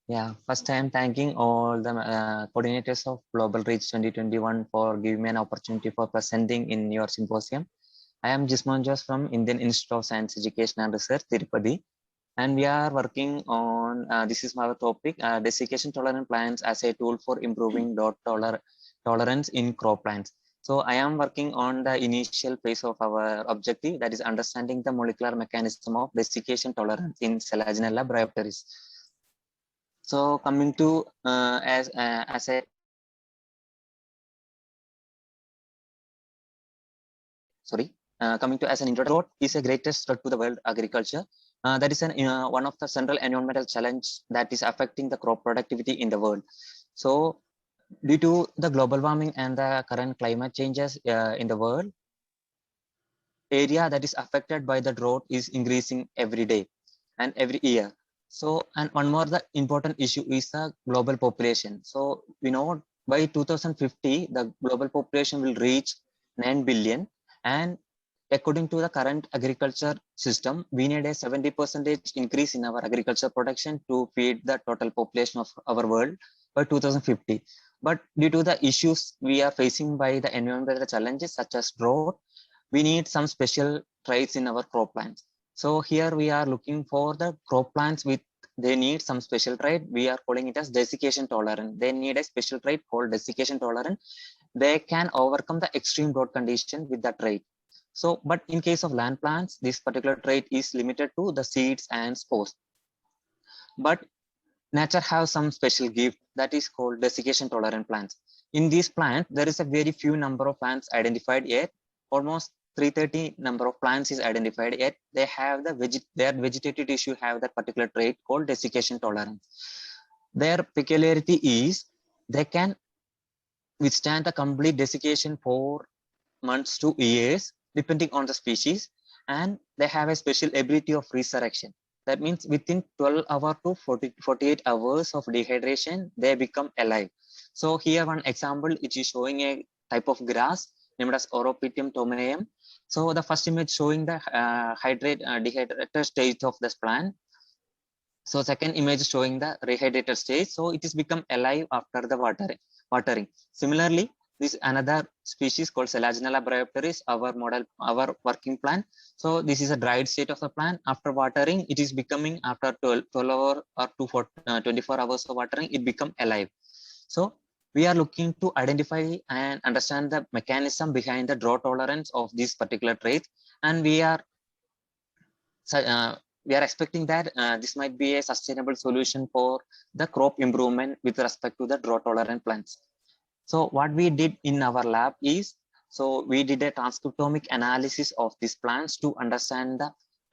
Yeah, first I am thanking all the coordinators of Global Reach 2021 for giving me an opportunity for presenting in your symposium. I am Jisman Jos from Indian Institute of Science Education and Research, Tirupati, and we are working on, this is our topic, desiccation tolerant plants as a tool for improving tolerance in crop plants. So I am working on the initial phase of our objective, that is understanding the molecular mechanism of desiccation tolerance in Selaginella bryopteris. So coming to as a coming to as an introduction, drought is a greatest threat to the world agriculture. That is one of the central environmental challenge that is affecting the crop productivity in the world. So due to the global warming and the current climate changes in the world, area that is affected by the drought is increasing every day and every year. So, and one more the important issue is the global population. So we know by 2050, the global population will reach 9 billion. And according to the current agriculture system, we need a 70% increase in our agriculture production to feed the total population of our world by 2050. But due to the issues we are facing by the environmental challenges such as drought, we need some special traits in our crop plants. So here we are looking for the crop plants with, they need some special trait. We are calling it as desiccation tolerant. They need a special trait called desiccation tolerant. They can overcome the extreme drought condition with that trait. So, but in case of land plants, this particular trait is limited to the seeds and spores. But nature has some special gift that is called desiccation tolerant plants. In these plants, there is a very few number of plants identified yet. Almost 330 number of plants is identified yet. They have their vegetative tissue have that particular trait called desiccation tolerance. Their peculiarity is they can withstand a complete desiccation for months to years, depending on the species, and they have a special ability of resurrection. That means within 12 hours to 48 hours of dehydration, they become alive. So here one example, it is showing a type of grass named as Oropitium tomeum. So the first image showing the dehydrated stage of this plant. So second image showing the rehydrated stage. So it is become alive after the watering. Similarly, this another species called Selaginella bryopteris, our working plant. So this is a dried state of the plant. After watering, it is becoming after 12 hours or 24 hours of watering, it become alive. So we are looking to identify and understand the mechanism behind the drought tolerance of this particular trait, and uh, we are expecting that this might be a sustainable solution for the crop improvement with respect to the drought tolerant plants. So what we did in our lab is, so we did a transcriptomic analysis of these plants to understand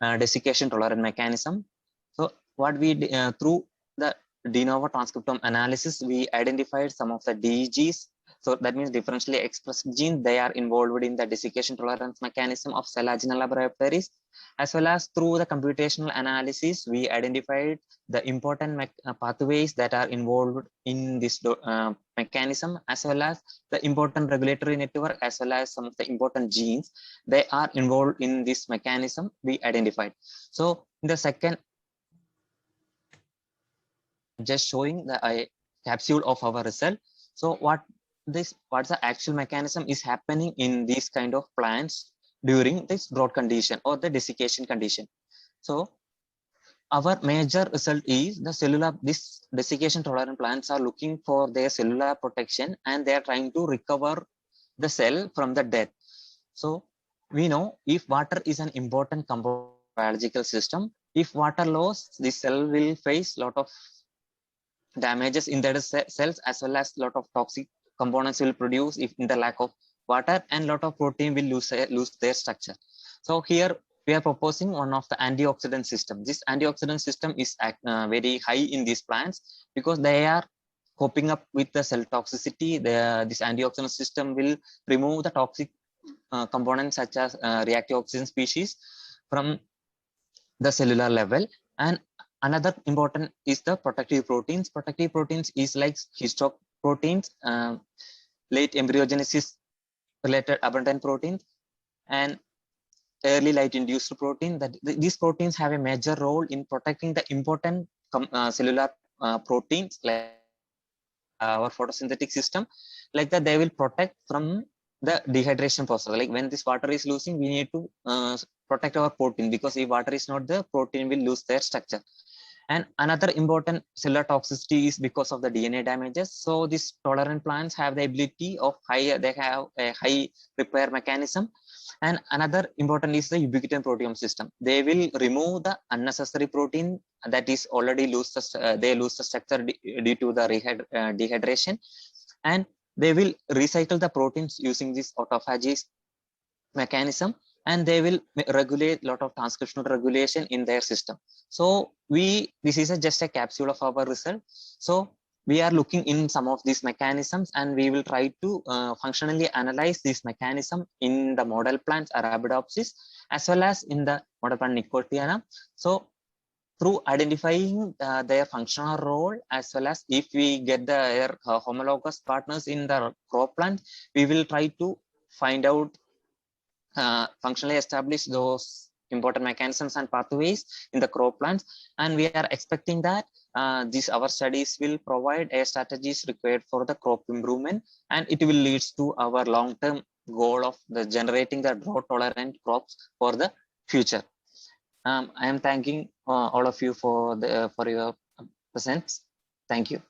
the desiccation tolerant mechanism. So what we did, through the de novo transcriptome analysis, we identified some of the DGs. So that means differentially expressed genes. They are involved in the desiccation tolerance mechanism of Selaginella bryopteris, as well as through the computational analysis, we identified the important pathways that are involved in this mechanism, as well as the important regulatory network, as well as some of the important genes they are involved in this mechanism we identified. So in the second, just showing the capsule of our result. So what's the actual mechanism is happening in these kind of plants during this drought condition or the desiccation condition. So our major result is this desiccation tolerant plants are looking for their cellular protection, and they are trying to recover the cell from the death. So we know if water is an important component of biological system, if water loss, the cell will face a lot of damages in the cells, as well as a lot of toxic components will produce if in the lack of water, and a lot of protein will lose their structure. So here we are proposing one of the antioxidant system. This antioxidant system is very high in these plants because they are coping up with the cell toxicity. This antioxidant system will remove the toxic components such as reactive oxygen species from the cellular level. And another important is the protective proteins. Protective proteins is like histoproteins, late embryogenesis related abundant proteins, and early light induced protein. That these proteins have a major role in protecting the important cellular proteins like our photosynthetic system, like that they will protect from the dehydration process. Like when this water is losing, we need to protect our protein, because if water is not there, protein will lose their structure. And another important cellular toxicity is because of the DNA damages. So these tolerant plants have the ability of they have a high repair mechanism. And another important is the ubiquitin proteome system. They will remove the unnecessary protein that is already they lose the structure due to the dehydration, and they will recycle the proteins using this autophagy mechanism, and they will regulate a lot of transcriptional regulation in their system. So this is just a capsule of our result. So we are looking in some of these mechanisms, and we will try to functionally analyze this mechanism in the model plants Arabidopsis as well as in the model plant Nicotiana. So through identifying their functional role, as well as if we get their homologous partners in the crop plant, we will try to find out functionally establish those important mechanisms and pathways in the crop plants. And we are expecting that our studies will provide a strategies required for the crop improvement, and it will lead to our long-term goal of generating the drought tolerant crops for the future. I am thanking all of you for your presence. Thank you.